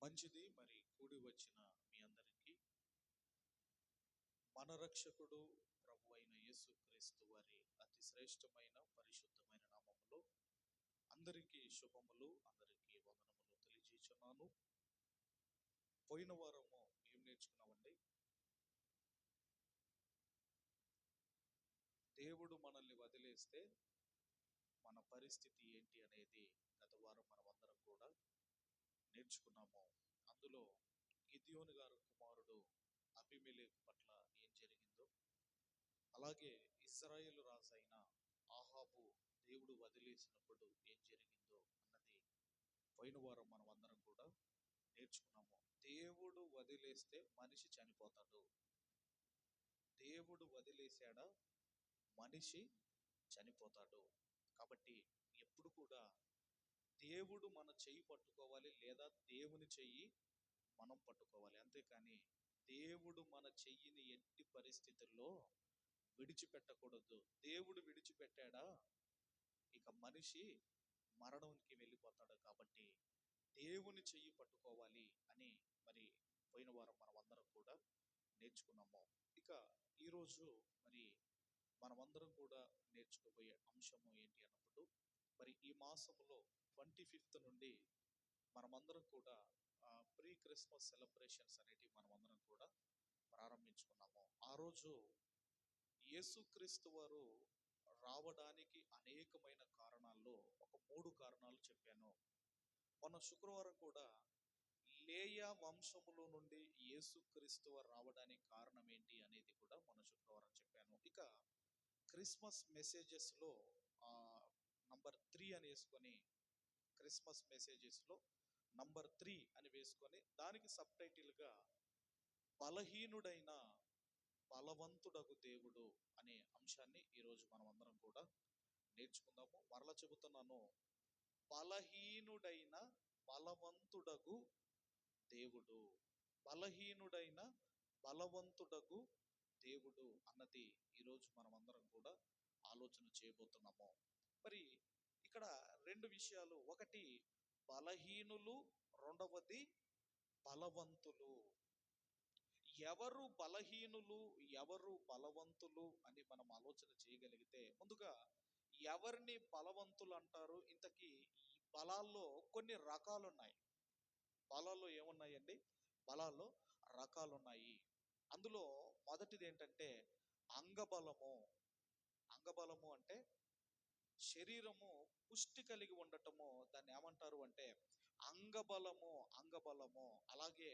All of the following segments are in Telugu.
మంచిది. మరి కూడి వచ్చిన మీ అందరికీ మన రక్షకుడు ప్రభు అయిన యేసుక్రీస్తు వారి అతి శ్రేష్టమైన పరిశుద్ధమైన నామములో అందరికీ శుభములు, అందరికీ వందనములు తెలియజేస్తున్నాను. పోయిన వారము ఏం నేర్చుకున్నామండి? దేవుడు మనల్ని వదిలేస్తే మన పరిస్థితి ఏంటి అనేది గత వారం మనం అందరం కూడా నేర్చుకున్నాము. అందులో గిద్యోను గారు కుమారుడు అబీమెలెకు పట్ల ఏం జరిగిందో, అలాగే ఇశ్రాయేలు రాజు అయిన ఆహాబు దేవుడు వదిలేసినప్పుడు ఏం జరిగిందో అన్నది పోయిన వారం మనం అందరం కూడా నేర్చుకున్నాము. దేవుడు వదిలేస్తే మనిషి చనిపోతాడు. దేవుడు వదిలేశాడా మనిషి చనిపోతాడు. కాబట్టి ఎప్పుడు కూడా దేవుడు మన చెయ్యి పట్టుకోవాలి, లేదా దేవుని చెయ్యి మనం పట్టుకోవాలి. అంతేకాని దేవుడు మన చెయ్యిని ఎట్టి పరిస్థితుల్లో విడిచిపెట్టకూడదు. దేవుడు విడిచిపెట్టాడా ఇక మనిషి మరణంకి వెళ్ళిపోతాడు. కాబట్టి దేవుని చెయ్యి పట్టుకోవాలి అని మరి పోయిన వారం మనం అందరం కూడా నేర్చుకున్నాము. ఇక ఈరోజు మరి మనమందరం కూడా నేర్చుకోబోయే అంశము ఏంటి అన్నప్పుడు, మరి ఈ మాసంలో 25th నుండి మనమందరం కూడా ప్రీ క్రిస్మస్ సెలబ్రేషన్స్ అనేటివి మనమందరం కూడా ప్రారంభించుకున్నాము. ఆ రోజు యేసుక్రీస్తు వారు రావడానికి అనేకమైన కారణాల్లో ఒక 3 కారణాలు చెప్పాను. మొన్న శుక్రవారం కూడా లేయా వంశములో నుండి యేసుక్రీస్తు వారు రావడానికి కారణం ఏంటి అనేది కూడా మొన్న శుక్రవారం చెప్పాను. ఇక క్రిస్మస్ మెసేజెస్లో నంబర్ 3 అని వేసుకొని, క్రిస్మస్ మెసేజెస్లో నంబర్ 3 అని వేసుకొని దానికి సబ్ టైటిల్గా బలహీనుడైన బలవంతుడగు దేవుడు అనే అంశాన్ని ఈరోజు మనం అందరం కూడా నేర్చుకుందాము. మరలా చెబుతున్నాను, బలహీనుడైన బలవంతుడగు దేవుడు, బలహీనుడైన బలవంతుడగు దేవుడు అన్నది ఈరోజు మనం అందరం కూడా ఆలోచన చేయబోతున్నాము. మరి ఇక్కడ 2 విషయాలు, ఒకటి బలహీనులు, రెండవది బలవంతులు. ఎవరు బలహీనులు, ఎవరు బలవంతులు అని మనం ఆలోచన చేయగలిగితే, ముందుగా ఎవరిని బలవంతులు అంటారు? ఇంతకీ ఈ బలాల్లో కొన్ని రకాలు ఉన్నాయి. బలాల్లో ఏమున్నాయండి? బలాల్లో రకాలు ఉన్నాయి. అందులో మొదటిది ఏంటంటే అంగబలము. అంగబలము అంటే శరీరము పుష్టి కలిగి ఉండటము, దాన్ని ఏమంటారు అంటే అంగబలము. అంగబలము. అలాగే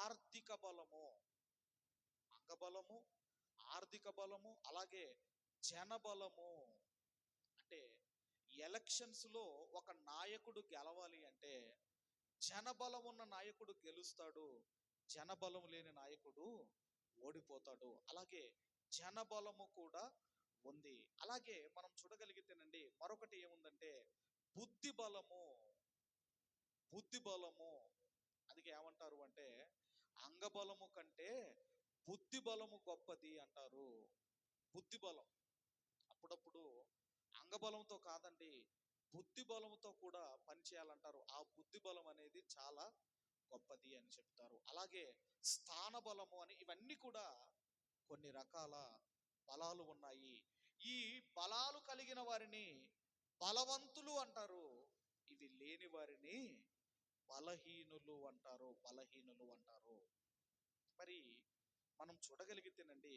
ఆర్థిక బలము. అంగబలము, ఆర్థిక బలము, అలాగే జనబలము. అంటే ఎలక్షన్స్లో ఒక నాయకుడు గెలవాలి అంటే జనబలం ఉన్న నాయకుడు గెలుస్తాడు, జనబలం లేని నాయకుడు ఓడిపోతాడు. అలాగే జనబలము కూడా ఉంది. అలాగే మనం చూడగలిగితేనండి, మరొకటి ఏముందంటే బుద్ధి బలము. బుద్ధి బలము. అందుకే ఏమంటారు అంటే అంగబలము కంటే బుద్ధి బలము గొప్పది అంటారు. బుద్ధి బలం అప్పుడప్పుడు అంగబలంతో కాదండి, బుద్ధి బలంతో కూడా పనిచేయాలంటారు. ఆ బుద్ధి బలం అనేది చాలా గొప్పది అని చెప్తారు. అలాగే స్థాన బలము అని, ఇవన్నీ కూడా కొన్ని రకాల బలాలు ఉన్నాయి. ఈ బలాలు కలిగిన వారిని బలవంతులు అంటారు, ఇవి లేని వారిని బలహీనులు అంటారు. బలహీనులు అంటారు. మరి మనం చూడగలిగితేనండి,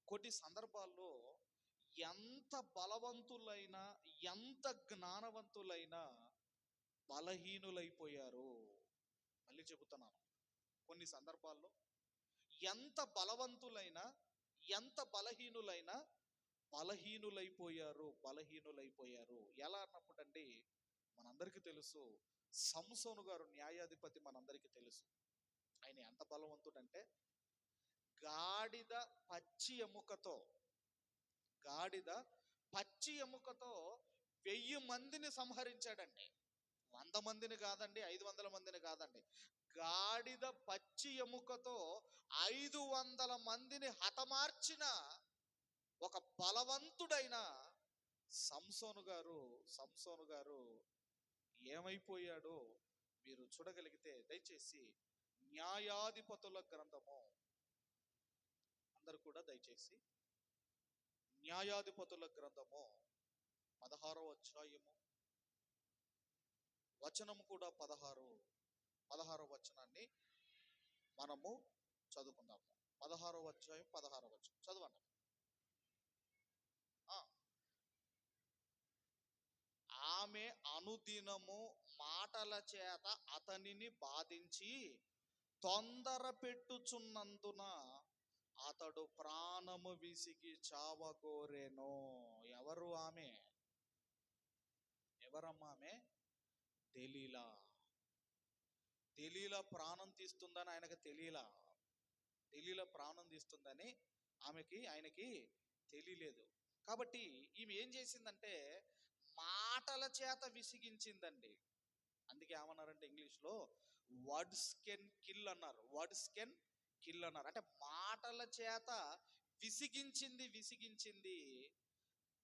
కొన్ని సందర్భాల్లో ఎంత బలవంతులైనా, ఎంత జ్ఞానవంతులైనా బలహీనులైపోయారు. మళ్ళీ చెబుతున్నాను, కొన్ని సందర్భాల్లో ఎంత బలవంతులైనా, ఎంత బలహీనులైనా బలహీనులైపోయారు. బలహీనులైపోయారు. ఎలా అన్నప్పుడండి, మనందరికీ తెలుసు సంసోను గారు న్యాయాధిపతి, మనందరికీ తెలుసు. ఆయన ఎంత బలవంతుడంటే గాడిద పచ్చి ఎముకతో, గాడిద పచ్చి ఎముకతో 1000 మందిని సంహరించాడండి. 100 మందిని కాదండి, 500 మందిని కాదండి, గాడిద పచ్చి ఎముకతో 500 మందిని హతమార్చిన ఒక బలవంతుడైన సంసోను గారు ఏమైపోయాడో మీరు చూడగలిగితే దయచేసి న్యాయాధిపతుల గ్రంథము, అందరు కూడా దయచేసి న్యాయాధిపతుల గ్రంథము 16వ అధ్యాయము, వచనము కూడా 16వ వచనాన్ని మనము చదువుకుందాము. 16వ అధ్యాయం 16వ వచనం చదవండి. ఆమె అనుదినము మాటల చేత అతనిని బాధించి తొందర పెట్టుచున్నందున అతడు ప్రాణము విసిగి చావగోరెను. ఎవరు ఆమె? ఎవరమ్మా ఆమె? దెలీలా. దెలీలా ప్రాణం తీస్తుందని ఆయనకు తెలియలా. దెలీలా ప్రాణం తీస్తుందని ఆయనకి తెలియలేదు. కాబట్టి ఈమె ఏం చేసిందంటే మాటల చేత విసిగించిందండి. అందుకే ఏమన్నారంటే ఇంగ్లీష్లో వర్డ్స్ కెన్ కిల్ అన్నారు. వర్డ్స్ కెన్ కిల్ అన్నారు. అంటే మాటల చేత విసిగించింది.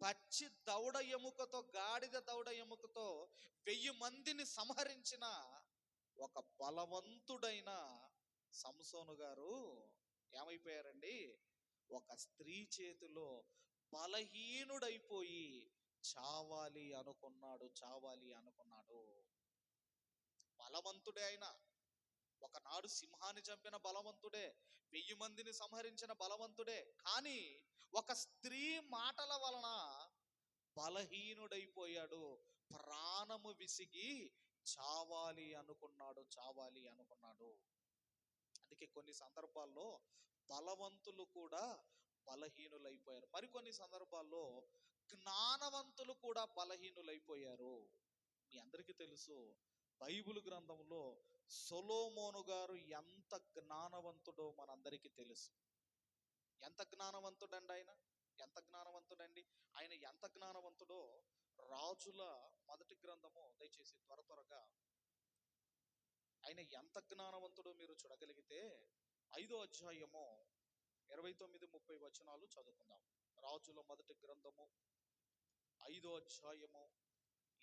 పచ్చి దౌడ ఎముకతో, గాడిద దౌడ ఎముకతో 1000 మందిని సంహరించిన ఒక బలవంతుడైన సంసోను గారు ఏమైపోయారండి? ఒక స్త్రీ చేతిలో బలహీనుడైపోయి చావాలి అనుకున్నాడు. బలవంతుడే ఆయన, ఒకనాడు సింహాన్ని చంపిన బలవంతుడే, 1000 మందిని సంహరించిన బలవంతుడే. కానీ ఒక స్త్రీ మాటల వలన బలహీనుడైపోయాడు. ప్రాణము విసిగి చావాలి అనుకున్నాడు. అందుకే కొన్ని సందర్భాల్లో బలవంతులు కూడా బలహీనులైపోయారు. మరికొన్ని సందర్భాల్లో జ్ఞానవంతులు కూడా బలహీనులైపోయారు. మీ అందరికీ తెలుసు, బైబిల్ గ్రంథంలో సొలొమోను గారు ఎంత జ్ఞానవంతుడో మనందరికీ తెలుసు. ఎంత జ్ఞానవంతుడండి ఆయన! ఎంత జ్ఞానవంతుడండి ఆయన! ఎంత జ్ఞానవంతుడో రాజుల మొదటి గ్రంథము, దయచేసి త్వరగా, ఆయన ఎంత జ్ఞానవంతుడో మీరు చూడగలిగితే 5వ అధ్యాయము 29-30 వచనాలు చదువుకుందాం. రాజుల మొదటి గ్రంథము 5వ అధ్యాయము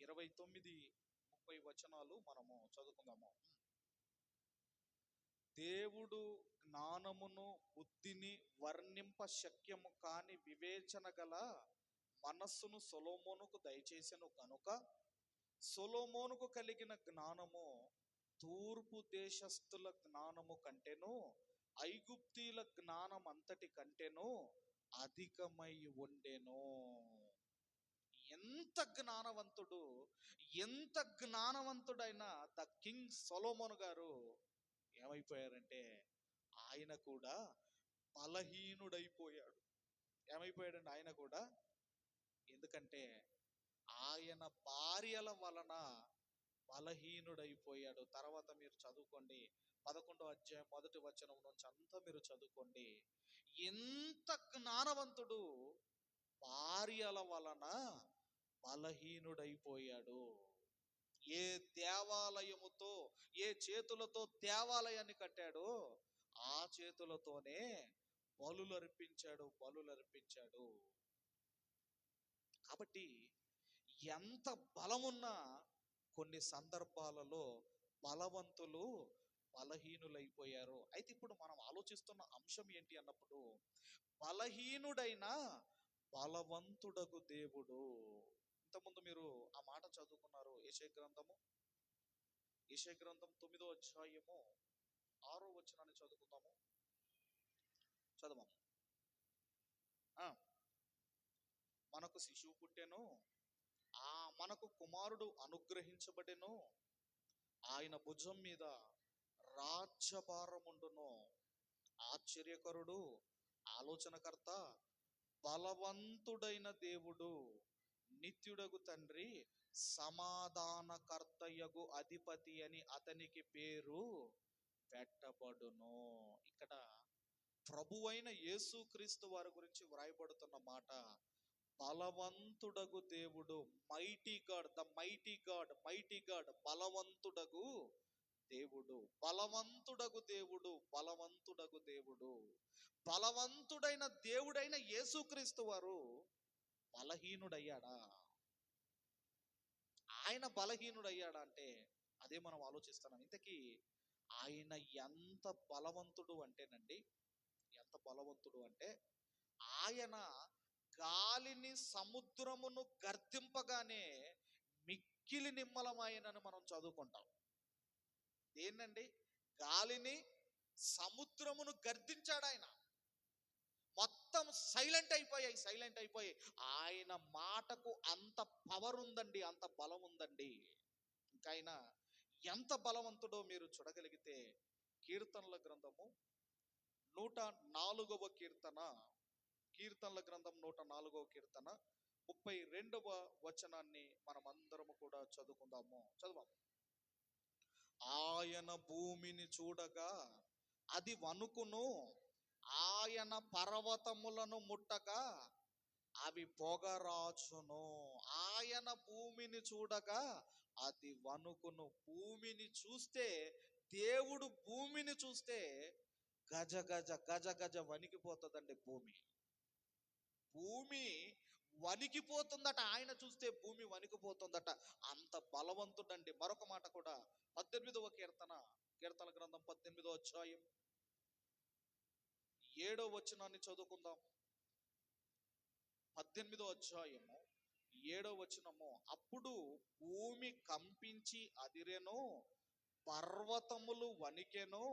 29-30 వచనాలు మనము చదువుకుందాము. దేవుడు జ్ఞానమును బుద్ధిని వర్ణింప శక్యము కాని వివేచన గల మనస్సును సొలొమోనుకు దయచేసెను కనుక సొలొమోనుకు కలిగిన జ్ఞానము తూర్పు దేశస్థుల జ్ఞానము కంటెను, ఐగుప్తీల జ్ఞానం అంతటి కంటెను అధికమై ఉండెను. ఎంత జ్ఞానవంతుడైన ద కింగ్ సొలొమోను గారు ఏమైపోయారంటే ఆయన కూడా బలహీనుడైపోయాడు. ఏమైపోయాడండి ఆయన కూడా? ఎందుకంటే ఆయన భార్యల వలన బలహీనుడైపోయాడు. తర్వాత మీరు చదువుకోండి, 11వ అధ్యాయం 1వ వచనం నుంచి అంతా మీరు చదువుకోండి. ఎంత జ్ఞానవంతుడు భార్యల వలన బలహీనుడైపోయాడు. ఏ దేవాలయముతో, ఏ చేతులతో దేవాలయాన్ని కట్టాడో ఆ చేతులతోనే బలులు అర్పించాడు. కాబట్టి ఎంత బలమున్నా కొన్ని సందర్భాలలో బలవంతులు బలహీనులైపోయారు. అయితే ఇప్పుడు మనం ఆలోచిస్తున్న అంశం ఏంటి అన్నప్పుడు, బలహీనుడైన బలవంతుడగు దేవుడు. ఇంతకుముందు మీరు ఆ మాట చదువుకున్నారు. యెషయా గ్రంథం 9వ అధ్యాయము 6వ వచనాన్ని చదువుకుందాము. చదవము. మనకు శిశువు పుట్టెను, మనకు కుమారుడు అనుగ్రహించబడెను, ఆయన భుజం మీద రాజ్యభారముండును. ఆశ్చర్యకరుడు, ఆలోచనకర్త, బలవంతుడైన దేవుడు, నిత్యుడగు తండ్రి, సమాధానకర్తయగు అధిపతి అని అతనికి పేరు పెట్టబడును. ఇక్కడ ప్రభువైన యేసుక్రీస్తు వారి గురించి వ్రాయబడుతున్న మాట, బలవంతుడగు దేవుడు, mighty god, the mighty god, బలవంతుడగు దేవుడు. బలవంతుడైన దేవుడైన యేసుక్రీస్తు వారు బలహీనుడయ్యాడా? ఆయన బలహీనుడయ్యాడా అంటే అదే మనం ఆలోచిస్తున్నాం. ఇంతకీ ఆయన ఎంత బలవంతుడు అంటేనండి, ఎంత బలవంతుడు అంటే ఆయన గాలిని సముద్రమును గర్దింపగానే మిక్కిలి నిమ్మలమాయనని మనం చదువుకుంటాం. ఏంటండి? గాలిని సముద్రమును గర్దించాడు ఆయన. మొత్తం సైలెంట్ అయిపోయాయి. ఆయన మాటకు అంత పవర్ ఉందండి, అంత బలం ఉందండి. ఇంకా ఆయన ఎంత బలవంతుడో మీరు చూడగలిగితే, కీర్తనల గ్రంథము 104వ కీర్తన, కీర్తనల గ్రంథం 104వ కీర్తన 32వ వచనాన్ని మనమందరము కూడా చదువుకుందాము. చదువు. ఆయన భూమిని చూడగా అది వణుకును, ఆయన పర్వతములను ముట్టగా అవి పొగరాచును. ఆయన భూమిని చూడగా అది వణుకును. భూమిని చూస్తే, దేవుడు భూమిని చూస్తే గజ గజ గజ గజ వణికిపోతుందండి భూమి. భూమి వణికిపోతుందట, ఆయన చూస్తే భూమి వణికిపోతుందట. అంత బలవంతుడండి. మరొక మాట కూడా 18వ కీర్తన, కీర్తన గ్రంథం 18వ అధ్యాయం 7వ వచనాన్ని చదువుకుందాం. 18వ అధ్యాయము 7వ వచనము. అప్పుడు భూమి కంపించి అదిరెను, పర్వతములు వణికెను,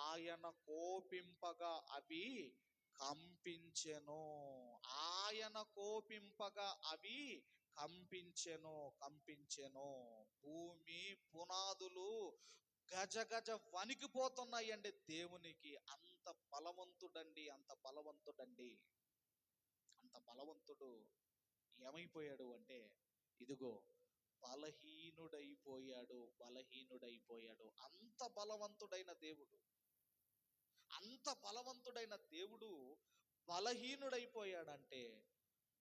ఆయన కోపింపగా అవి కంపించెను. ఆయన కోపింపగా అవి కంపించెను. భూమి పునాదులు గజ గజ వణికిపోతున్నాయండి దేవునికి. అంత బలవంతుడండి, అంత బలవంతుడండి. అంత బలవంతుడు ఏమైపోయాడు అంటే, ఇదిగో బలహీనుడైపోయాడు. అంత బలవంతుడైన దేవుడు, అంత బలవంతుడైన దేవుడు బలహీనుడైపోయాడంటే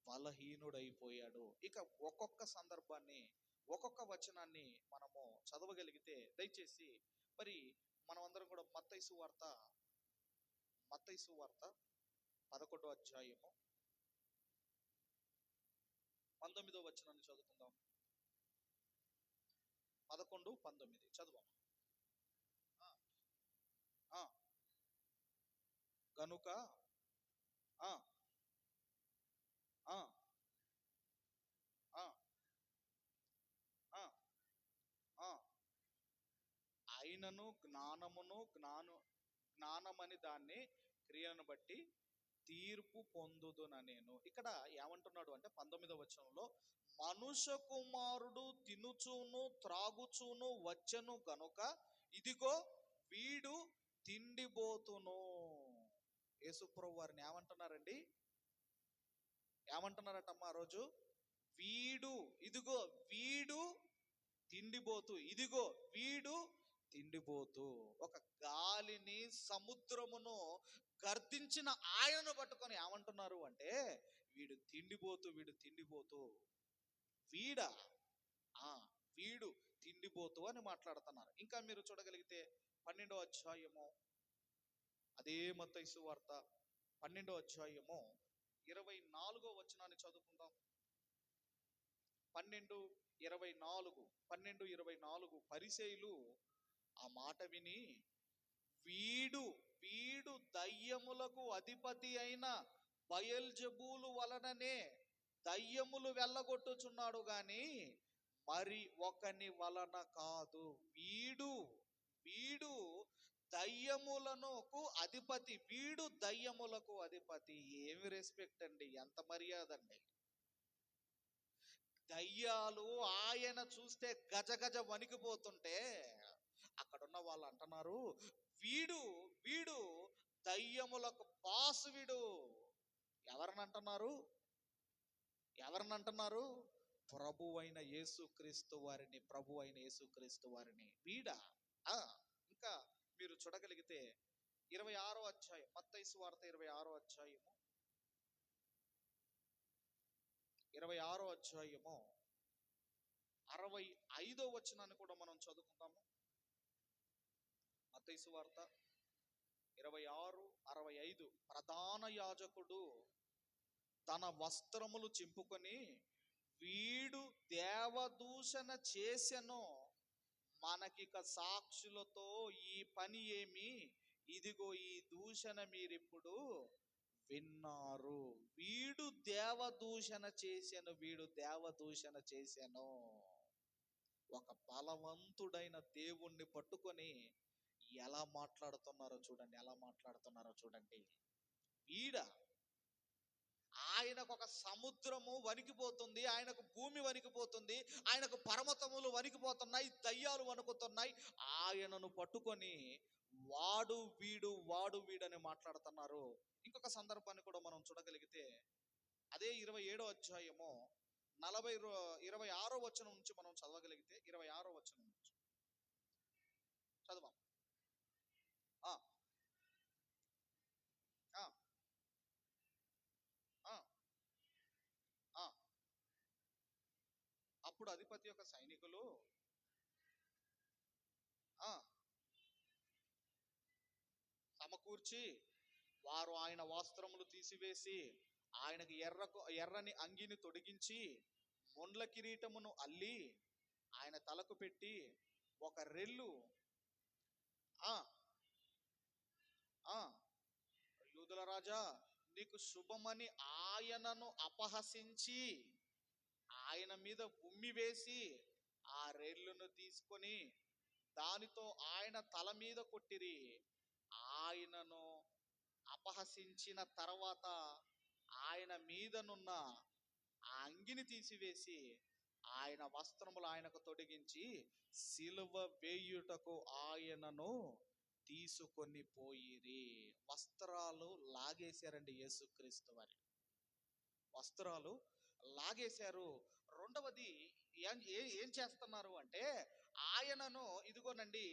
బలహీనుడైపోయాడు. ఇక ఒక్కొక్క సందర్భాన్ని, ఒక్కొక్క వచనాన్ని మనము చదవగలిగితే, దయచేసి మరి మనం అందరం కూడా మత్తయి సువార్త 11వ అధ్యాయము 19వ వచనాన్ని చదువుకుందాం. 11, 19 చదువు. గనుక ఆయనను జ్ఞానమని దాన్ని క్రియలను బట్టి తీర్పు పొందుదున నేను. ఇక్కడ ఏమంటున్నాడు అంటే 19వ వచనంలో, మనుష్య కుమారుడు తినుచూను త్రాగుచూను వచ్చెను గనుక ఇదిగో వీడు తిండిబోతును. యేసుప్రభు వారిని ఏమంటున్నారండి? ఏమంటున్నారటమ్మా ఆ రోజు? ఇదిగో వీడు తిండిబోతు, ఇదిగో వీడు తిండిబోతు. ఒక గాలిని సముద్రమును గర్దించిన ఆయనను పట్టుకొని ఏమంటున్నారు అంటే, వీడు తిండిబోతు. వీడా? వీడు తిండిబోతు అని మాట్లాడుతున్నారు. ఇంకా మీరు చూడగలిగితే 12వ అధ్యాయము, అదే మత్తయి సువార్త 12వ అధ్యాయము 24వ వచనాన్ని చదువుకుందాం. 12:24 పరిసయ్యులు ఆ మాట విని, వీడు దయ్యములకు అధిపతి అయిన బయల్జెబూలు వలననే దయ్యములు వెళ్ళగొట్టుచున్నాడు గాని మరి ఒకని వలన కాదు. వీడు దయ్యములకు అధిపతి. ఏమి రెస్పెక్ట్ అండి, ఎంత మర్యాద అండి. దయ్యాలు ఆయన చూస్తే గజ గజ వణికిపోతుంటే అక్కడున్న వాళ్ళు అంటున్నారు, వీడు దయ్యములకు బాసు. వీడు ఎవరినంటున్నారు? ప్రభు అయిన యేసుక్రీస్తు వారిని. వీడా? ఇంకా మీరు చూడగలిగితే 26వ అధ్యాయం, మత్తయి సువార్త 26వ అధ్యాయము 65వ వచనాన్ని కూడా మనం చదువుకుందాము. మత్తయి సువార్త 26:65. ప్రధాన యాజకుడు తన వస్త్రములు చింపుకొని, వీడు దేవదూషణ చేసెను, మనకిక సాక్షులతో ఈ పని ఏమి, ఇదిగో ఈ దూషణ మీరిప్పుడు విన్నారు. వీడు దేవదూషణ చేశాను, వీడు దేవదూషణ చేశాను. ఒక బలవంతుడైన దేవుణ్ణి పట్టుకొని ఎలా మాట్లాడుతున్నారో చూడండి, ఎలా మాట్లాడుతున్నారో చూడండి. వీడ ఆయనకు ఒక సముద్రము వణికిపోతుంది, ఆయనకు భూమి వణికిపోతుంది, ఆయనకు పర్వతములు వణికిపోతున్నాయి, దయ్యాలు వణుకుతున్నాయి. ఆయనను పట్టుకొని వాడు వీడని మాట్లాడుతున్నారు. ఇంకొక సందర్భాన్ని కూడా మనం చూడగలిగితే అదే 27వ అధ్యాయము 26వ వచనం నుంచి మనం చదవగలిగితే, 26వ వచనం నుంచి చదవం. ఆ ఆ ఆ ఆ అప్పుడు అధిపతి యొక్క సైనికులు ఆ సమకూర్చి వారు ఆయన వస్త్రములు తీసివేసి ఆయనకు ఎర్రని అంగిని తొడిగించి మొండ్ల కిరీటమును అల్లి ఆయన తలకు పెట్టి ఒక రెల్లు ఆ ఆ యూదుల రాజా నీకు శుభమని ఆయనను అపహసించి ఆయన మీద ఉమ్మి వేసి ఆ రెల్లును తీసుకొని దానితో ఆయన తల మీద కొట్టిరి. ఆయనను అపహసించిన తర్వాత ఆయన మీదనున్న ఆ అంగిని తీసివేసి ఆయన వస్త్రములు ఆయనకు తొడిగించి సిలువ వేయుటకు ఆయనను తీసుకొని పోయిరి. వస్త్రాలు లాగేశారండి, యేసుక్రీస్తు వారి వస్త్రాలు లాగేశారు. రెండవది ఏం చేస్తున్నారు అంటే, ఆయనను ఇదిగోనండి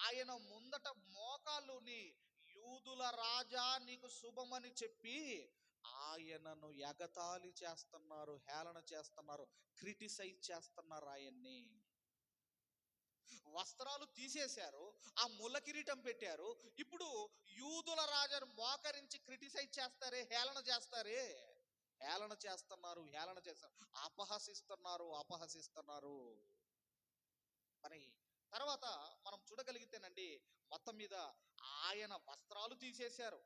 ఆయన ముందట మోకాలుని యూదుల రాజా నీకు శుభమని చెప్పి ఆయనను ఎగతాళి చేస్తున్నారు, హేళన చేస్తున్నారు, క్రిటిసైజ్ చేస్తున్నారు ఆయన్ని. వస్త్రాలు తీసేశారు, ఆ ముళ్ళ కిరీటం పెట్టారు. ఇప్పుడు యూదుల రాజాను మోకరించి క్రిటిసైజ్ చేస్తారే, హేళన చేస్తారే, హేళన చేస్తున్నారు, హేళన చేస్తారు, అపహసిస్తున్నారు. మరి తర్వాత మనం చూడగలిగితేనండి, మొత్తం మీద ఆయన వస్త్రాలు తీసేశారు,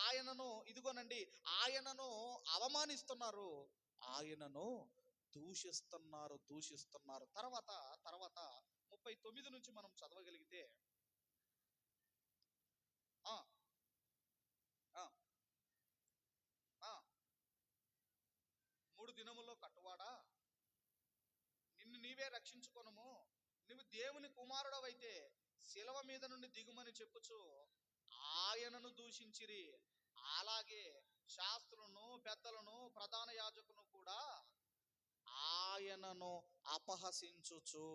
ఆయనను ఇదిగోనండి ఆయనను అవమానిస్తున్నారు, ఆయనను దూషిస్తున్నారు. తర్వాత 39 నుంచి మనం చదవగలిగితే ఆ ఆ ఆ 3 దినముల్లో కట్టువాడా, నిన్ను నీవే రక్షించుకొనుము, నువ్వు దేవుని కుమారుడవైతే శిలవ మీద నుండి దిగుమని చెప్పుచు ఆయనను దూషించిరి. అలాగే శాస్త్రులను, పెద్దలను, ప్రధాన యాజకులను కూడా ఆయనను అపహసించుచు.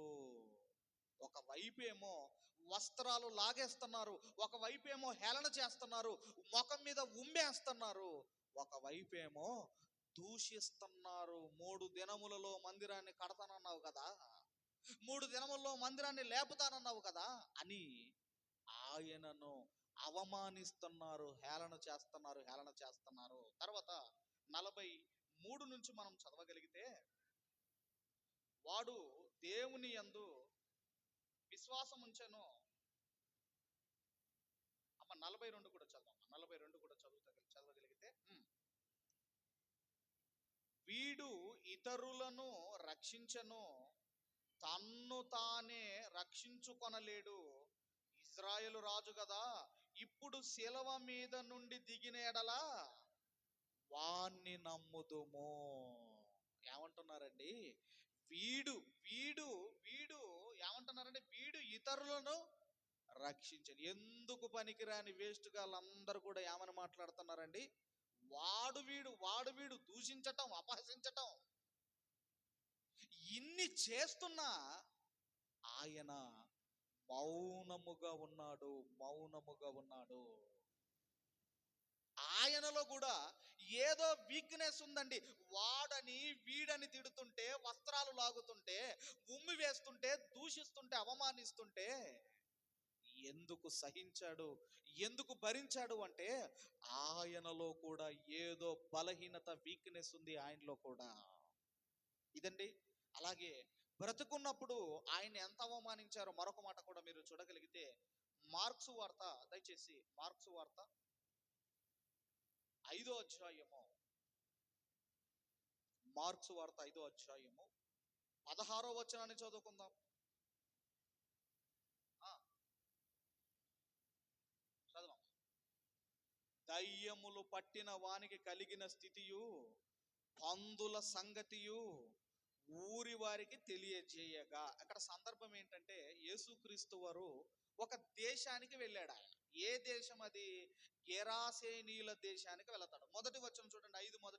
ఒకవైపేమో వస్త్రాలు లాగేస్తున్నారు, ఒకవైపేమో హేళన చేస్తున్నారు, ముఖం మీద ఉమ్మేస్తున్నారు, ఒకవైపేమో దూషిస్తున్నారు. 3 దినములలో మందిరాన్ని కడతానన్నావు కదా, 3 దినముల్లో మందిరాన్ని లేపుతానన్నావు కదా అని ఆయనను అవమానిస్తున్నారు, హేళన చేస్తున్నారు. తర్వాత 43 నుంచి మనం చదవగలిగితే, వాడు దేవుని యందు విశ్వాసం ఉంచెను. 42 కూడా చదవం, 42 కూడా చదవగలిగితే, వీడు ఇతరులను రక్షించెను, తన్ను తానే రక్షించుకొనలేడు. ఇజ్రాయేలు రాజు కదా, ఇప్పుడు శిలవ మీద నుండి దిగిన ఎడల వాణ్ణి నమ్ముదుము. ఏమంటున్నారండి, వీడు వీడు వీడు ఏమంటున్నారంటే, వీడు ఇతరులను రక్షించను. ఎందుకు పనికిరాని వేస్ట్ గాళ్ళందరూ కూడా ఏమని మాట్లాడుతున్నారండి, వాడు వీడు దూషించటం, అపహసించటం, ఇన్ని చేస్తున్నా ఆయన మౌనముగా ఉన్నాడు. ఆయనలో కూడా ఏదో వీక్నెస్ ఉందండి. వాడని వీడని తిడుతుంటే, వస్త్రాలు లాగుతుంటే, ఉమ్మి వేస్తుంటే, దూషిస్తుంటే, అవమానిస్తుంటే ఎందుకు సహించాడు, ఎందుకు భరించాడు అంటే, ఆయనలో కూడా ఏదో బలహీనత, వీక్నెస్ ఉంది ఆయనలో కూడా. ఇదండి. అలాగే బ్రతుకున్నప్పుడు ఆయన ఎంత అవమానించారో మరొక మాట కూడా మీరు చూడగలిగితే, మార్క్సు వార్త, దయచేసి మార్క్సు వార్త 5వ అధ్యాయము, మార్క్సు వార్త 5వ అధ్యాయము 16వ వచనాన్ని చదువుకుందాం. చదవం. దయ్యములు పట్టిన వానికి కలిగిన స్థితియు పందుల సంగతియు ఊరి వారికి తెలియజేయగా. అక్కడ సందర్భం ఏంటంటే, యేసుక్రీస్తు వారు ఒక దేశానికి వెళ్ళాడు. ఆయన ఏ దేశం అది? గెరాసేనీల దేశానికి వెళతాడు. మొదటి వచనం చూడండి, 5వ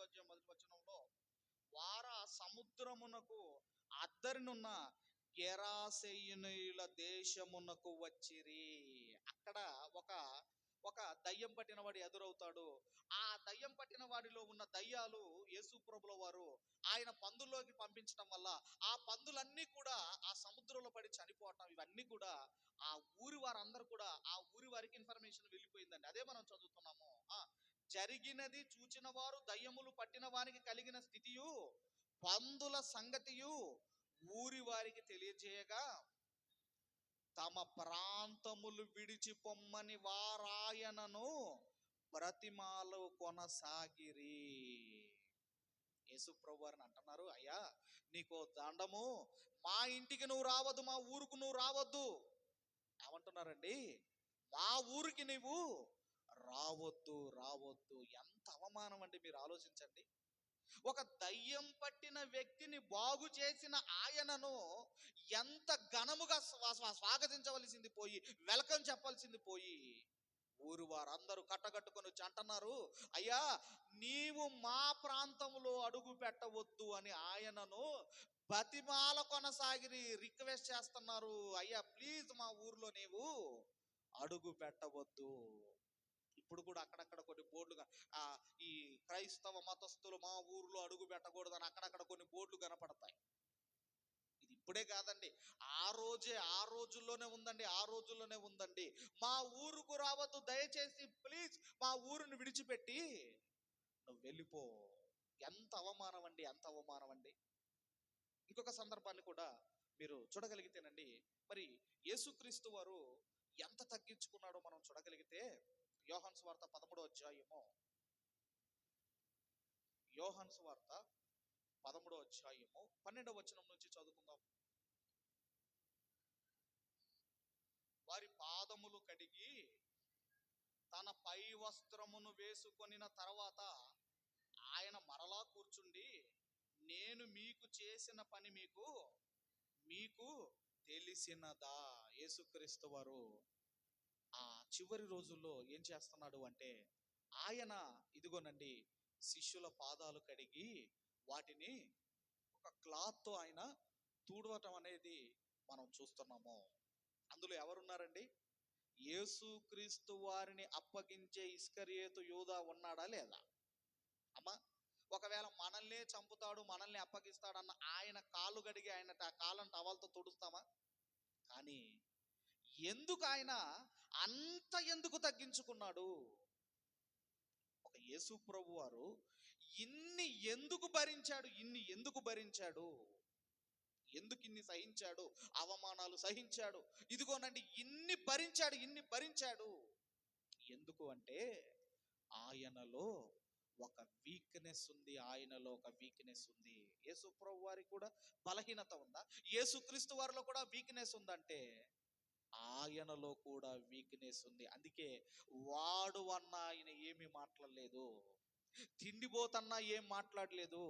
అధ్యాయం మొదటి వచనంలో, వార సముద్రమునకు అద్దరినున్న గెరాసేనీయుల దేశమునకు వచ్చిరి. అక్కడ ఒక ఒక దయ్యం పట్టిన వాడు ఎదురవుతాడు. ఆ దయ్యం పట్టిన వాడిలో ఉన్న దయ్యాలు యేసు ప్రభుల వారు ఆయన పందుల్లోకి పంపించడం వల్ల ఆ పందులన్నీ కూడా ఆ సముద్రంలో పడి చనిపోవటం, ఇవన్నీ కూడా ఆ ఊరి వారందరూ కూడా, ఆ ఊరి వారికి ఇన్ఫర్మేషన్ వెళ్ళిపోయిందండి. అదే మనం చదువుతున్నాము. జరిగినది చూచిన వారు దయ్యములు పట్టిన వారికి కలిగిన స్థితియు పందుల సంగతియు ఊరి వారికి తెలియజేయగా, తమ ప్రాంతములు విడిచి పొమ్మని వారాయనను బ్రతిమాలు కొనసాగిరి. యేసు ప్రభు వారిని అంటున్నారు, అయ్యా నీకో దండము, మా ఇంటికి నువ్వు రావద్దు, మా ఊరుకు నువ్వు రావద్దు. ఏమంటున్నారండి? మా ఊరికి నువ్వు రావద్దు, రావద్దు. ఎంత అవమానం అండి, మీరు ఆలోచించండి. ఒక దయ్యం పట్టిన వ్యక్తిని బాగు చేసిన ఆయనను ఎంత ఘనముగా స్వాగతించవలసింది పోయి, వెల్కమ్ చెప్పాల్సింది పోయి, ఊరు వారందరూ కట్టగట్టుకొని వచ్చి అంటున్నారు, అయ్యా నీవు మా ప్రాంతంలో అడుగు పెట్టవద్దు అని ఆయనను బతిమాల కొనసాగిరి, రిక్వెస్ట్ చేస్తున్నారు. అయ్యా ప్లీజ్ మా ఊర్లో నీవు అడుగు పెట్టవద్దు. ఇప్పుడు కూడా అక్కడక్కడ కొన్ని బోర్డులు, ఈ క్రైస్తవ మతస్థులు మా ఊర్లో అడుగు పెట్టకూడదని అక్కడక్కడ కొన్ని బోర్డులు కనపడతాయి. ఇది ఇప్పుడే కాదండి, ఆ రోజుల్లోనే ఉందండి. మా ఊరుకు రావద్దు, దయచేసి ప్లీజ్ మా ఊరుని విడిచిపెట్టి నువ్వు వెళ్ళిపో. ఎంత అవమానం అండి, ఎంత అవమానం అండి. ఇంకొక సందర్భాన్ని కూడా మీరు చూడగలిగితేనండి, మరి యేసుక్రీస్తు వారు ఎంత తగ్గించుకున్నాడో మనం చూడగలిగితే, యోహాను సువార్త 13వ అధ్యాయము, యోహాను సువార్త 13వ అధ్యాయము 12వ వచనం నుంచి చదువుకుందాం. వారి పాదములు కడిగి తన పై వస్త్రమును వేసుకొనిన తర్వాత ఆయన మరలా కూర్చుండి, నేను మీకు చేసిన పని మీకు తెలిసినదా? యేసుక్రీస్తు వారు ఆ చివరి రోజుల్లో ఏం చేస్తున్నాడు అంటే, ఆయన ఇదిగోనండి శిష్యుల పాదాలు కడిగి వాటిని ఒక క్లాత్తో ఆయన తుడవటం అనేది మనం చూస్తున్నాము. అందులో ఎవరున్నారండి? యేసుక్రీస్తు వారిని అప్పగించే ఇస్కరియోతు యూదా ఉన్నాడా లేదా? అమ్మా, ఒకవేళ మనల్నే చంపుతాడు, మనల్ని అప్పగిస్తాడన్న ఆయన కాళ్ళు గడిగి ఆయన కాళ్ళని టవల్తో తుడుస్తామా? కానీ ఎందుకు ఆయన ఎందుకు తగ్గించుకున్నాడు? ఒక యేసు ప్రభు వారు ఇన్ని ఎందుకు భరించాడు? ఎందుకు ఇన్ని సహించాడు? అవమానాలు సహించాడు, ఇదిగోనండి ఇన్ని భరించాడు. ఎందుకు అంటే ఆయనలో ఒక వీక్నెస్ ఉంది. యేసు ప్రభు వారికి కూడా బలహీనత ఉందా? యేసుక్రీస్తు వారిలో కూడా వీక్నెస్ ఉందంటే ఆయనలో కూడా వీక్నెస్ ఉంది. అందుకే వాడు అన్న ఆయన ఏమీ మాట్లాడలేదు, తిండిపోతన్నా ఏం మాట్లాడలేదు,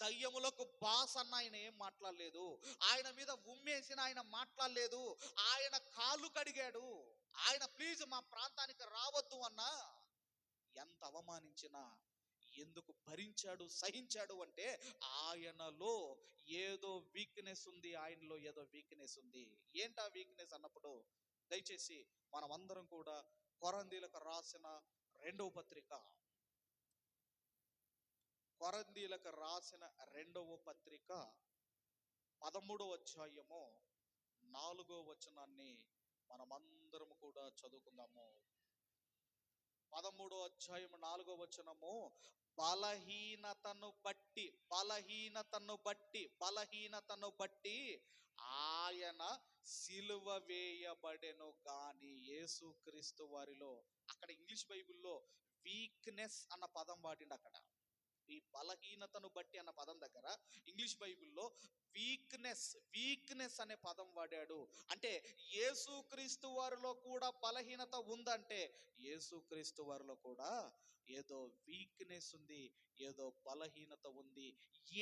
దయ్యములకు బాస్ అన్న ఆయన ఏం మాట్లాడలేదు, ఆయన మీద ఉమ్మేసిన ఆయన మాట్లాడలేదు, ఆయన కాళ్ళు కడిగాడు. ఆయన ప్లీజ్ మా ప్రాంతానికి రావద్దు అన్నా ఎంత అవమానించినా ఎందుకు భరించాడు, సహించాడు అంటే ఆయనలో ఏదో వీక్నెస్ ఉంది. ఏంటా వీక్నెస్ అన్నప్పుడు, దయచేసి మనం అందరం కూడా కొరంథీలకు రాసిన రెండవ పత్రిక 13వ అధ్యాయము 4వ వచనాన్ని మనమందరం కూడా చదువుకుందాము. 13వ అధ్యాయం 4వ వచనము, బలహీనతను బట్టి ఆయన సిలువ వేయబడెను గాని. యేసుక్రీస్తు వారిలో, అక్కడ ఇంగ్లీష్ బైబిల్లో వీక్నెస్ అన్న పదం వాడిండు అక్కడ. ఈ బలహీనతను బట్టి అన్న పదం దగ్గర ఇంగ్లీష్ బైబిల్లో వీక్నెస్ అనే పదం వాడాడు. అంటే యేసుక్రీస్తు వారిలో కూడా బలహీనత ఉందంటే, యేసుక్రీస్తు వారిలో కూడా ఏదో వీక్నెస్ ఉంది, ఏదో బలహీనత ఉంది.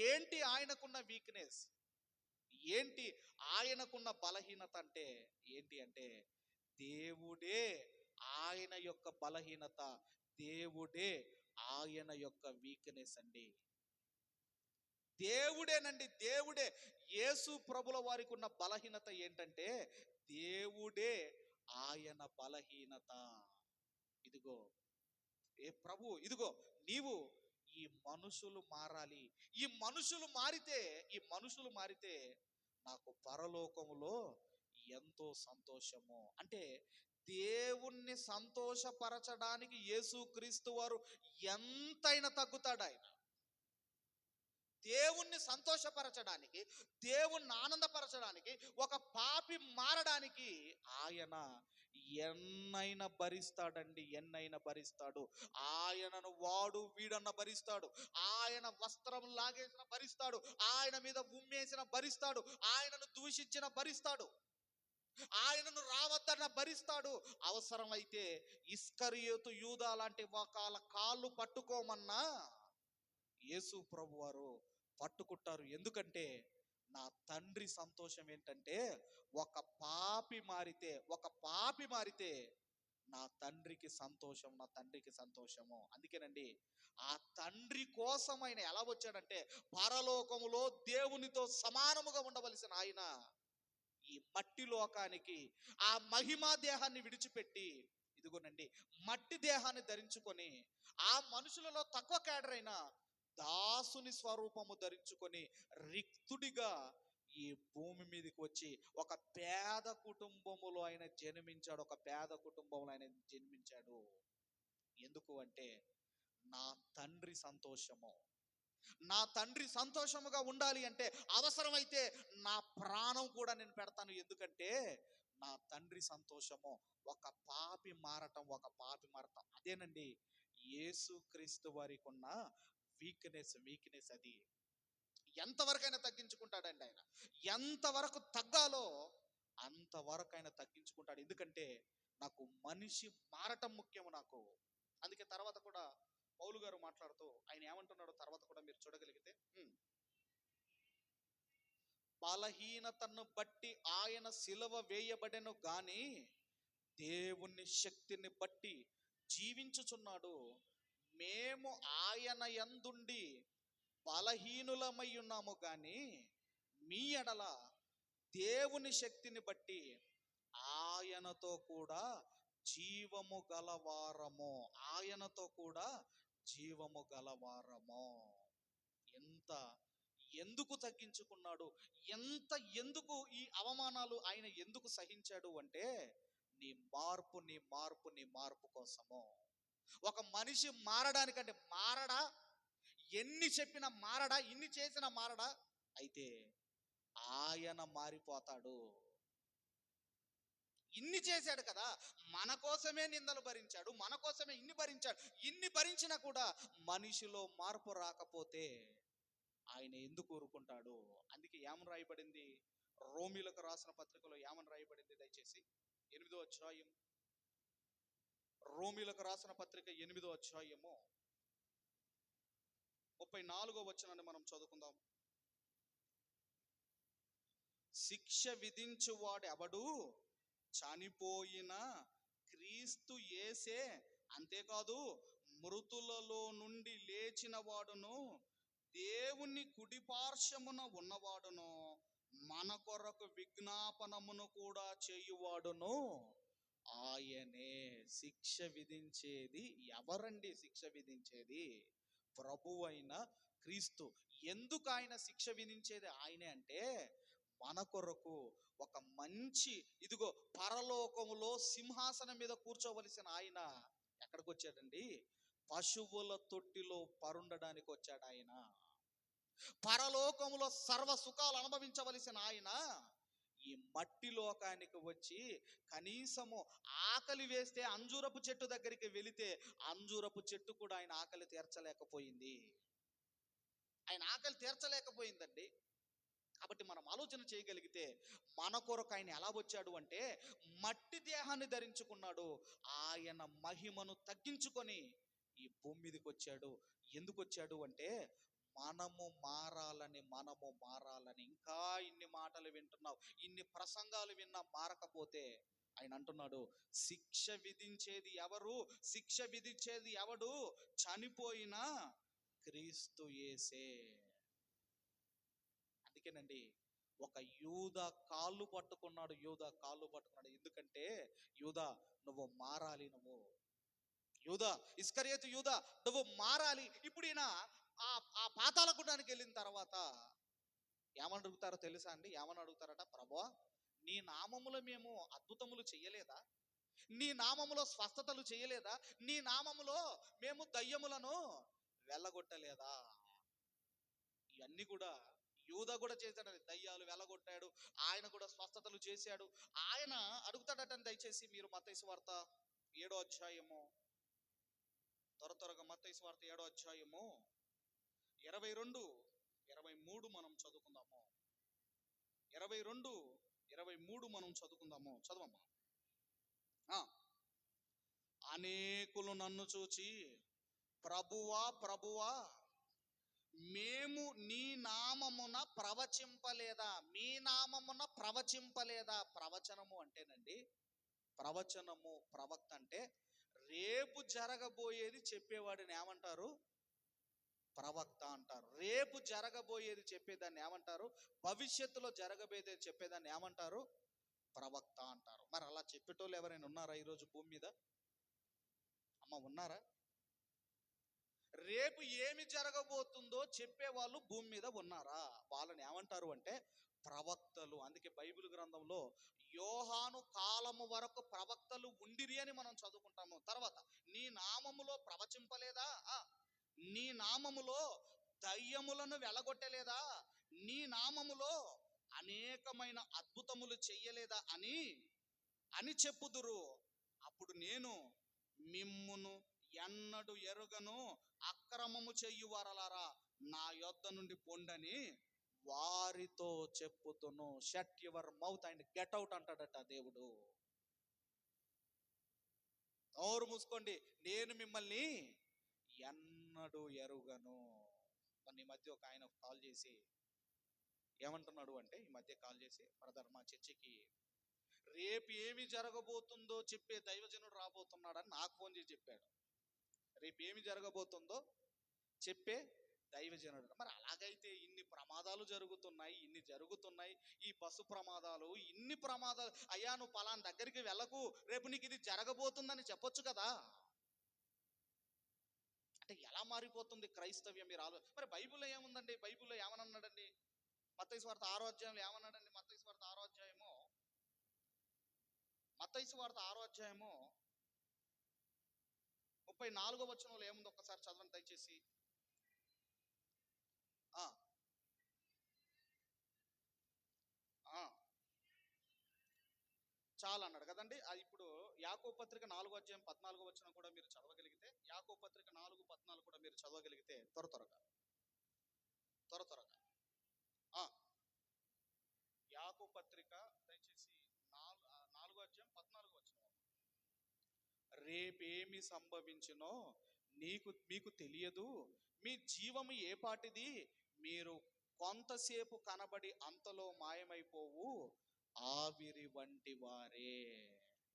ఏంటి ఆయనకున్న వీక్నెస్, ఏంటి ఆయనకున్న బలహీనత అంటే ఏంటి అంటే, దేవుడే ఆయన యొక్క బలహీనత, దేవుడే ఆయన యొక్క వీక్నెస్ అండి. దేవుడేనండి, దేవుడే. యేసు ప్రభుల వారికి ఉన్న బలహీనత ఏంటంటే, దేవుడే ఆయన బలహీనత. ఇదిగో ప్రభు, ఇదిగో నీవు ఈ మనుషులు మారాలి, ఈ మనుషులు మారితే నాకు పరలోకములో ఎంతో సంతోషము. అంటే దేవుణ్ణి సంతోషపరచడానికి యేసుక్రీస్తు వారు ఎంతైనా తగ్గుతాడు. ఆయన దేవుణ్ణి సంతోషపరచడానికి, దేవుణ్ణి ఆనందపరచడానికి, ఒక పాపి మారడానికి ఆయన ఎన్నైనా భరిస్తాడండి, ఎన్నైనా భరిస్తాడు. ఆయనను వాడు వీడన్న భరిస్తాడు, ఆయన వస్త్రం లాగేసిన భరిస్తాడు, ఆయన మీద ఉమ్మేసిన భరిస్తాడు, ఆయనను దూషించిన భరిస్తాడు, ఆయనను రావద్దన్న భరిస్తాడు. అవసరమైతే ఇస్కరియోతు యూదా లాంటి వాళ్ళ కాళ్ళు పట్టుకోమన్నా యేసు ప్రభు వారు పట్టుకుంటారు. ఎందుకంటే నా తండ్రి సంతోషం ఏంటంటే, ఒక పాపి మారితే నా తండ్రికి సంతోషము. అందుకేనండి, ఆ తండ్రి కోసం ఆయన ఎలా వచ్చాడంటే, పరలోకములో దేవునితో సమానముగా ఉండవలసిన ఆయన ఈ మట్టి లోకానికి ఆ మహిమా దేహాన్ని విడిచిపెట్టి, ఇదిగోనండి, మట్టి దేహాన్ని ధరించుకొని, ఆ మనుషులలో తక్కువ కేడరైన దాసుని స్వరూపము ధరించుకొని రిక్తుడిగా ఈ భూమి మీదకి వచ్చి ఒక పేద కుటుంబములో ఆయన జన్మించాడు. ఎందుకు అంటే, నా తండ్రి సంతోషముగా ఉండాలి అంటే, అవసరమైతే నా ప్రాణం కూడా నేను పెడతాను. ఎందుకంటే నా తండ్రి సంతోషము. ఒక పాపి మారటం. అదేనండి యేసుక్రీస్తు వారికి ఉన్న వీక్నెస్ అది. ఎంతవరకైనా తగ్గించుకుంటాడండి ఆయన. ఎంతవరకు తగ్గాలో అంతవరకు ఆయన తగ్గించుకుంటాడు. ఎందుకంటే నాకు మనిషి మారటం ముఖ్యము నాకు. అందుకే తర్వాత కూడా పౌలు గారు మాట్లాడుతూ ఆయన ఏమంటున్నాడో తర్వాత కూడా మీరు చూడగలిగితే, బలహీనతను బట్టి ఆయన సిలువ వేయబడెను గాని దేవుని శక్తిని బట్టి జీవించుచున్నాడు. మేము ఆయన యందుండి బలహీనులమై ఉన్నాము గాని మీ ఎడల దేవుని శక్తిని బట్టి ఆయనతో కూడా జీవము గలవారము. ఎంత ఎందుకు తగ్గించుకున్నాడు, ఎందుకు ఈ అవమానాలు ఆయన ఎందుకు సహించాడు అంటే, నీ మార్పు కోసము. ఒక మనిషి మారడానికంటే, మారడా, ఎన్ని చెప్పినా మారడా, ఇన్ని చేసినా మారడా, అయితే ఆయన మారిపోతాడు. ఇన్ని చేశాడు కదా, మన కోసమే నిందలు భరించాడు, మన కోసమే ఇన్ని భరించినా కూడా మనిషిలో మార్పు రాకపోతే ఆయన ఎందుకు ఊరుకుంటాడు? అందుకే ఏమని రాయబడింది, రోమీలకు రాసిన పత్రికలో ఏమని రాయబడింది? దయచేసి 8వ అధ్యాయం, రోమీలకు రాసిన పత్రిక 8వ అధ్యాయము 34వ వచనాన్ని మనం చదువుకుందాం. శిక్ష విధించువాడు ఎవడు, చనిపోయిన క్రీస్తు యేసే, అంతేకాదు మృతులలో నుండి లేచిన వాడును, దేవుని కుడిపార్శ్వమున ఉన్నవాడును, మన కొరకు విజ్ఞాపనమును కూడా చేయువాడును ఆయనే. శిక్ష విధించేది ఎవరండి? శిక్ష విధించేది ప్రభువు అయిన క్రీస్తు. ఎందుకు ఆయన శిక్ష విధించేది ఆయనే అంటే, మన కొరకు ఒక మంచి, ఇదిగో పరలోకములో సింహాసనం మీద కూర్చోవలసిన ఆయన ఎక్కడికి వచ్చాడండి? పశువుల తొట్టిలో పరుండడానికి వచ్చాడు ఆయన. పరలోకములో సర్వ సుఖాలు అనుభవించవలసిన ఆయన ఈ మట్టి లోకానికి వచ్చి కనీసము ఆకలి వేస్తే అంజూరపు చెట్టు దగ్గరికి వెళితే అంజూరపు చెట్టు కూడా ఆయన ఆకలి తీర్చలేకపోయింది. ఆయన ఆకలి తీర్చలేకపోయిందండి. కాబట్టి మనం ఆలోచన చేయగలిగితే మన కొరకు ఆయన ఎలా వచ్చాడు అంటే మట్టి దేహాన్ని ధరించుకున్నాడు. ఆయన మహిమను తగ్గించుకొని ఈ భూమి మీదకి వచ్చాడు. ఎందుకు వచ్చాడు అంటే మనము మారాలని. ఇంకా ఇన్ని మాటలు వింటున్నావు, ఇన్ని ప్రసంగాలు విన్నా మారకపోతే ఆయన అంటున్నాడు, శిక్ష విధించేది ఎవడు? చనిపోయిన క్రీస్తు యేసే. అందుకేనండి ఒక యూదా కాళ్ళు పట్టుకున్నాడు. ఎందుకంటే యూదా నువ్వు మారాలి, ఇస్కరియోతు యూదా నువ్వు మారాలి. ఇప్పుడు ఈయన ఆ పాతాళ గుండానికి వెళ్ళిన తర్వాత ఏమని అడుగుతారో తెలుసా అండి? ఏమని అడుగుతారట? ప్రభువా, నీ నామములో మేము అద్భుతములు చేయలేదా? నీ నామములో స్వస్థతలు చేయలేదా? నీ నామములో మేము దయ్యములను వెళ్ళగొట్టలేదా? ఇవన్నీ కూడా యూదా కూడా చేశాడు. దయ్యాలు వెళ్ళగొట్టాడు, ఆయన కూడా స్వస్థతలు చేశాడు. ఆయన అడుగుతాడట. దయచేసి మీరు మత్తయి సువార్త 7వ అధ్యాయము, త్వరగా మత్తయి సువార్త 7వ అధ్యాయము 22-23 మనం చదువుకుందాము. 22-23 మనం చదువుకుందాము. చదవమ్మా. అనేకులు నన్ను చూచి ప్రభువా ప్రభువా మేము నీ నామమున ప్రవచింపలేదా? మీ నామమున ప్రవచింపలేదా? ప్రవచనము అంటేనండి, ప్రవచనము ప్రవక్త అంటే రేపు జరగబోయేది చెప్పేవాడిని ఏమంటారు? ప్రవక్త అంటారు. రేపు జరగబోయేది చెప్పేదాన్ని ఏమంటారు? భవిష్యత్తులో జరగబోయేది చెప్పేదాన్ని ఏమంటారు? ప్రవక్త అంటారు. మరి అలా చెప్పేటోళ్ళు ఎవరైనా ఉన్నారా ఈరోజు భూమి మీద? అమ్మ, ఉన్నారా? రేపు ఏమి జరగబోతుందో చెప్పేవాళ్ళు భూమి మీద ఉన్నారా? వాళ్ళని ఏమంటారు అంటే ప్రవక్తలు. అందుకే బైబిల్ గ్రంథంలో యోహాను కాలము వరకు ప్రవక్తలు ఉండిరి అని మనం చదువుకుంటాము. తర్వాత నీ నామములో ప్రవచింపలేదా? నీ నామములో దయ్యములను వెలగొట్టలేదా? నీ నామములో అనేకమైన అద్భుతములు చెయ్యలేదా అని చెప్పుదురు. అప్పుడు నేను మిమ్మును ఎన్నడు ఎరుగను, అక్రమము చెయ్యువారలారా నా యొద్ద నుండి పొండని వారితో చెప్పుతును. Shut your mouth and get out అంటాడట దేవుడు. నోరు మూసుకోండి, నేను మిమ్మల్ని ఎన్నడు ఎరుగను. ఈ మధ్య ఒక ఆయన కాల్ చేసి ఏమంటున్నాడు అంటే, బ్రదర్, మా చర్చికి రేపు ఏమి జరగబోతుందో చెప్పే దైవజనుడు రాబోతున్నాడని నాకు ఫోన్ చేసి చెప్పాడు. రేపు ఏమి జరగబోతుందో చెప్పే దైవజనుడు. మరి అలాగైతే ఇన్ని ప్రమాదాలు జరుగుతున్నాయి, ఈ బస్సు ప్రమాదాలు, ఇన్ని ప్రమాదాలు. అయ్యా, నువ్వు పలానా దగ్గరికి వెళ్ళకు, రేపు నీకు ఇది జరగబోతుందని చెప్పొచ్చు కదా. అంటే ఎలా మారిపోతుంది క్రైస్తవ్యం? మీరు మరి బైబిల్లో ఏముందండి? బైబిల్లో ఏమన్నాడండి? మత్తయి సువార్త 6వ అధ్యాయంలో ఏమన్నాడండి? మత్తయి సువార్త 6వ అధ్యాయము 34వ వచనంలో ఏముంది ఒక్కసారి చదవండి దయచేసి. చాలా అన్నాడు కదండి. ఇప్పుడు యాకోబు పత్రిక 4వ అధ్యాయం 14వ వచనం కూడా మీరు చదవగలిగితే, యాకోబు పత్రిక 4:14 కూడా మీరు చదవగలిగితే త్వరగా యాకోబు పత్రిక దయచేసి 4వ అధ్యాయం 14వ వచనం. రేపేమి సంభవించునో మీకు తెలియదు, మీ జీవము ఏ పాటిది, మీరు కొంతసేపు కనబడి అంతలో మాయమైపోవు ఆవిరి వంటి వారే.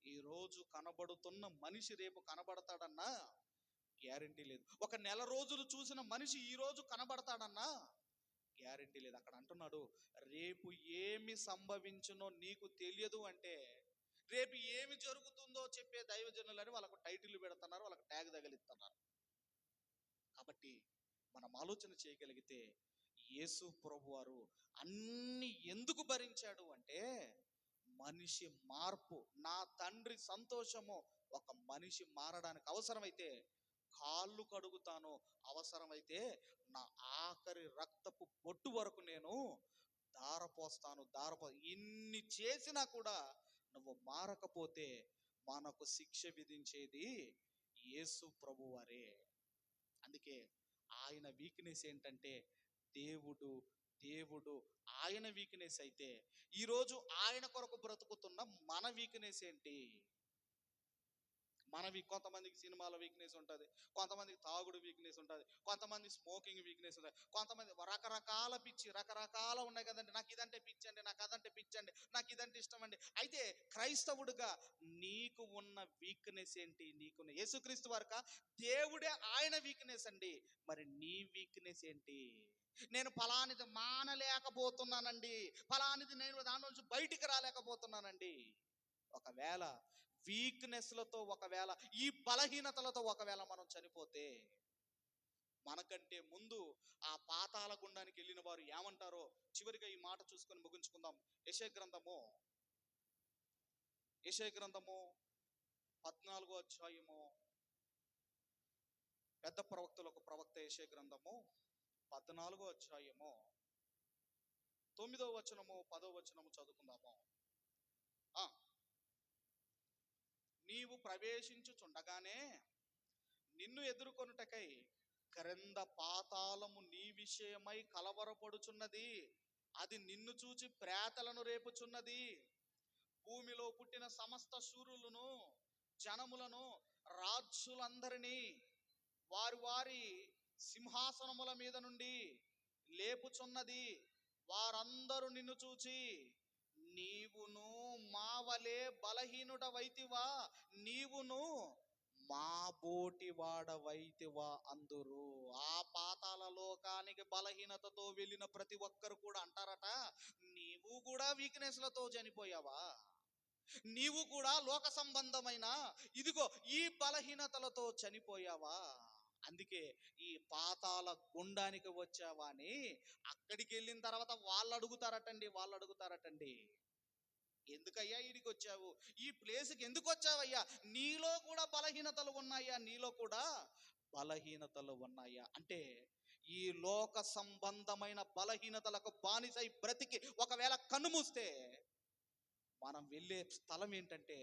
ఈరోజు కనబడుతున్న మనిషి రేపు కనబడతాడన్నా గ్యారెంటీ లేదు. ఒక నెల రోజులు చూసిన మనిషి ఈ రోజు కనబడతాడన్నా గ్యారెంటీ లేదు. అక్కడ అంటున్నాడు, రేపు ఏమి సంభవించునో నీకు తెలియదు అంటే రేపు ఏమి జరుగుతుందో చెప్పే దైవజనులని వాళ్ళకు టైటిల్ పెడుతున్నారు, వాళ్ళకు ట్యాగ్ తగిలిస్తున్నారు. కాబట్టి మనం ఆలోచన చేయగలిగితే యేసు ప్రభువారు అన్ని ఎందుకు భరించాడు అంటే మనిషి మార్పు. నా తండ్రి సంతోషము ఒక మనిషి మారడానికి అవసరమైతే కాళ్ళు కడుగుతాను, అవసరమైతే నా ఆఖరి రక్తపు బొట్టు వరకు నేను ఇన్ని చేసినా కూడా నువ్వు మారకపోతే మనకు శిక్ష విధించేది యేసు ప్రభువారే. అందుకే ఆయన వీక్నెస్ ఏంటంటే దేవుడు దేవుడు ఆయన వీక్నెస్ అయితే ఈరోజు ఆయన కొరకు బ్రతుకుతున్న మన వీక్నెస్ ఏంటి? కొంతమందికి సినిమాల వీక్నెస్ ఉంటుంది, కొంతమందికి తాగుడు వీక్నెస్ ఉంటుంది, కొంతమంది స్మోకింగ్ వీక్నెస్ ఉంటుంది, కొంతమంది రకరకాల పిచ్చి రకరకాల ఉన్నాయి కదండి. నాకు ఇదంటే పిచ్చి అండి, నాకు అదంటే పిచ్చి అండి, నాకు ఇదంటే ఇష్టం అండి. అయితే క్రైస్తవుడుగా నీకు ఉన్న వీక్నెస్ ఏంటి? నీకున్న యేసుక్రీస్తు వరక దేవుడే ఆయన వీక్నెస్ అండి. మరి నీ వీక్నెస్ ఏంటి? నేను ఫలానిది మానలేకపోతున్నానండి, ఫలానిది నేను దాని నుంచి బయటికి రాలేకపోతున్నానండి. ఒకవేళ వీక్నెస్లతో, ఒకవేళ ఈ బలహీనతలతో ఒకవేళ మనం చనిపోతే మనకంటే ముందు ఆ పాతాళ గుండానికి వెళ్ళిన వారు ఏమంటారో చివరిగా ఈ మాట చూసుకొని ముగించుకుందాం. యెషయా గ్రంథము 14వ అధ్యాయము, పెద్ద ప్రవక్తలు ఒక ప్రవక్త యెషయా గ్రంథము 14వ అధ్యాయము 9వ వచనము 10వ వచనము చదువుకుందాము. నీవు ప్రవేశించుచుండగానే నిన్ను ఎదుర్కొనుటకై క్రింద పాతాళము నీ విషయమై కలవరపడుచున్నది, అది నిన్ను చూచి ప్రేతలను రేపుచున్నది. భూమిలో పుట్టిన సమస్త శూరులను, జనములను, రాజులందరినీ వారి వారి సింహాసనముల మీద నుండి లేపుచున్నది. వారందరూ నిన్ను చూచి, నీవును మా వలె బలహీనుడవైతివా, నీవును మా బోటి వాడవైతివా అందురు. ఆ పాతాళ లోకానికి బలహీనతతో వెళ్ళిన ప్రతి ఒక్కరు కూడా అంటారట, నీవు కూడా వీక్నెస్లతో చనిపోయావా, నీవు కూడా లోక సంబంధమైన ఇదిగో ఈ బలహీనతలతో చనిపోయావా, అందుకే ఈ పాతాళ గుండానికి వచ్చావా అని అక్కడికి వెళ్ళిన తర్వాత వాళ్ళు అడుగుతారటండి, ఎందుకయ్యా ఈడికి వచ్చావు, ఈ ప్లేస్కి ఎందుకు వచ్చావయ్యా, నీలో కూడా బలహీనతలు ఉన్నాయా అంటే ఈ లోక సంబంధమైన బలహీనతలకు బానిసై బ్రతికి ఒకవేళ కన్నుమూస్తే మనం వెళ్ళే స్థలం ఏంటంటే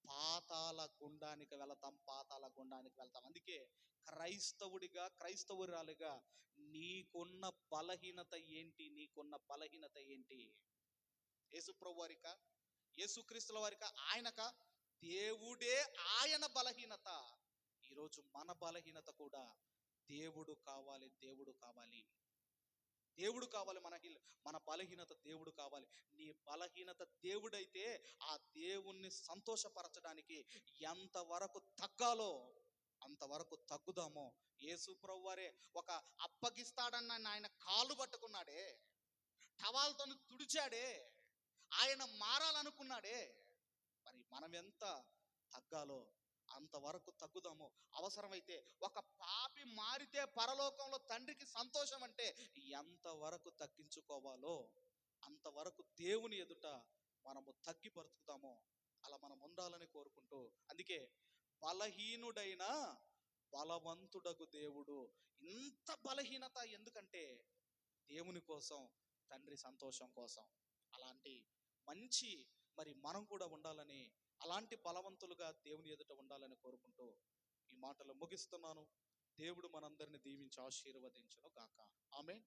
పాతాళ గుండానికి వెళ్తాం. అందుకే క్రైస్తవురాలిగా నీకున్న బలహీనత ఏంటి? యేసుప్రభు వారిక, యేసుక్రీస్తుల వారిక, ఆయనక? దేవుడే ఆయన బలహీనత. ఈరోజు మన బలహీనత కూడా దేవుడు కావాలి. మన బలహీనత దేవుడు కావాలి. నీ బలహీనత దేవుడైతే ఆ దేవుణ్ణి సంతోషపరచడానికి ఎంతవరకు తగ్గాలో అంతవరకు తగ్గుదామో. యేసు ప్రభువారే ఒక అప్పగిస్తాడన్న ఆయన కాళ్ళు పట్టుకున్నాడే, టవాల్తో తుడిచాడే, ఆయన మారాలనుకున్నాడే. మరి మనం ఎంత తగ్గాలో అంతవరకు తగ్గుదాము. అవసరమైతే ఒక పాపి మారితే పరలోకంలో తండ్రికి సంతోషం అంటే ఎంతవరకు తగ్గించుకోవాలో అంతవరకు దేవుని ఎదుట మనము తగ్గి బ్రతుకుతామో అలా మనం ఉండాలని కోరుకుంటూ, అందుకే బలహీనుడైన బలవంతుడగు దేవుడు. ఇంత బలహీనత ఎందుకంటే దేవుని కోసం, తండ్రి సంతోషం కోసం. అలాంటి మంచి మరి మనం కూడా ఉండాలని, అలాంటి బలవంతులుగా దేవుని ఎదుట ఉండాలని కోరుకుంటూ ఈ మాటలు ముగిస్తున్నాను. దేవుడు మనందరిని దీవించి ఆశీర్వదించును గాక. ఆమేన్.